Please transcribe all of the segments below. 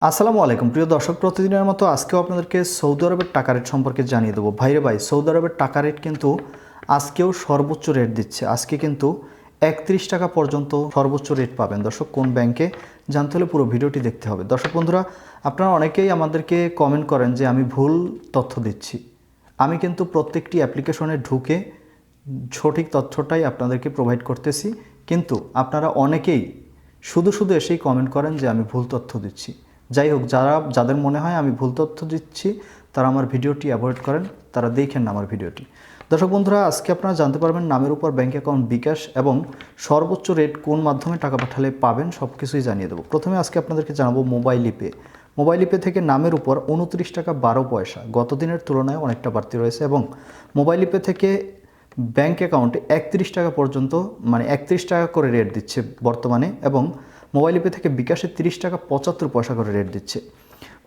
আসসালামু আলাইকুম প্রিয় দর্শক, প্রতিদিনের মতো আজকেও আপনাদেরকে সৌদি আরবের টাকা রেট সম্পর্কে জানিয়ে দেবো। ভাইরে ভাই, সৌদি আরবের টাকা রেট কিন্তু আজকেও সর্বোচ্চ রেট দিচ্ছে। আজকে কিন্তু 31 টাকা পর্যন্ত সর্বোচ্চ রেট পাবেন। দর্শক, কোন ব্যাংকে জানতে হলে পুরো ভিডিওটি দেখতে হবে। দর্শক বন্ধুরা, আপনারা অনেকেই আমাদেরকে কমেন্ট করেন যে আমি ভুল তথ্য দিচ্ছি। আমি কিন্তু প্রত্যেকটি অ্যাপ্লিকেশনে ঢুকে সঠিক তথ্যটাই আপনাদেরকে প্রোভাইড করতেছি, কিন্তু আপনারা অনেকেই শুধু শুধু এসেই কমেন্ট করেন যে আমি ভুল তথ্য দিচ্ছি। যাই হোক, যাদের মনে হয় আমি ভুল তথ্য দিচ্ছি তারা আমার ভিডিওটি অ্যাভয়েড করেন, তারা দেখেন না আমার ভিডিওটি। দর্শক বন্ধুরা, আজকে আপনারা জানতে পারবেন নামের উপর ব্যাঙ্ক অ্যাকাউন্ট বিকাশ এবং সর্বোচ্চ রেট কোন মাধ্যমে টাকা পাঠালে পাবেন, সব কিছুই জানিয়ে দেবো। প্রথমে আজকে আপনাদেরকে জানাবো মোবাইল ইপে। মোবাইল ইপে থেকে নামের উপর 29 টাকা 12 পয়সা, গত দিনের তুলনায় অনেকটা বাড়তি রয়েছে। এবং মোবাইল ইপে থেকে ব্যাঙ্ক অ্যাকাউন্টে 31 টাকা পর্যন্ত, মানে 31 টাকা করে রেট দিচ্ছে বর্তমানে। এবং মোবাইল পে থেকে বিকাশে 30 টাকা 75 পয়সা করে রেট দিচ্ছে।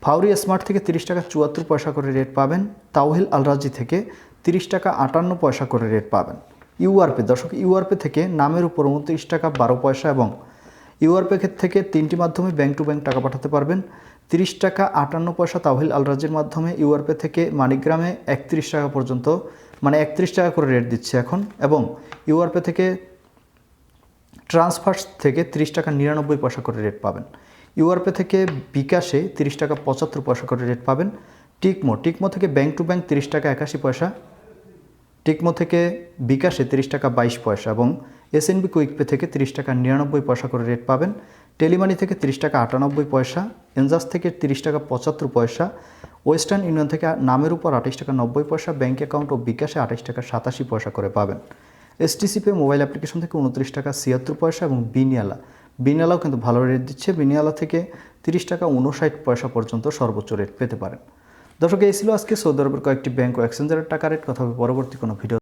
ফাউরি স্মার্ট থেকে 30 টাকা 74 পয়সা করে রেট পাবেন। তাওহিল আলরাজি থেকে 30 টাকা 58 পয়সা করে রেট পাবেন। ইউআরপে, দর্শক, ইউআরপে থেকে নামের উপর 29 টাকা 12 পয়সা এবং ইউআরপে থেকে তিনটি মাধ্যমে ব্যাংক টু ব্যাংক টাকা পাঠাতে পারবেন। 30 টাকা 58 পয়সা তাওহিল আলরাজির মাধ্যমে ইউআরপে থেকে মানিগ্রামে 31 টাকা পর্যন্ত, মানে 31 টাকা করে রেট দিচ্ছে এখন। এবং ইউআরপে থেকে ট্রান্সফার্স থেকে 30 টাকা 99 পয়সা করে রেট পাবেন। ইউআরপে থেকে বিকাশে 30 টাকা 75 পয়সা করে রেট পাবেন। টিকমো থেকে ব্যাংক টু ব্যাংক 30 টাকা 81 পয়সা, টিকমো থেকে বিকাশে 30 টাকা 22 পয়সা এবং এসএনবি কুইকপে থেকে 30 টাকা 99 পয়সা করে রেট পাবেন। টেলিমানি থেকে 30 টাকা 98 পয়সা, এনজাস থেকে 30 টাকা 75 পয়সা, ওয়েস্টার্ন ইউনিয়ন থেকে নামের উপর 28 টাকা 90 পয়সা, ব্যাঙ্ক অ্যাকাউন্ট ও বিকাশে 28 টাকা 87 পয়সা করে পাবেন। এসটিসি পে মোবাইল অ্যাপ্লিকেশন থেকে 29 টাকা 76 পয়সা এবং বিনিয়ালাও কিন্তু ভালো রেট দিচ্ছে। বিনিয়ালা থেকে 30 টাকা 59 পয়সা পর্যন্ত সর্বোচ্চ রেট পেতে পারেন। দর্শক, এই ছিল আজকে সৌদি আরবের কয়েকটি ব্যাংক ও এক্সচেঞ্জের টাকা রেট। কথা হবে পরবর্তী কোনো ভিডিও।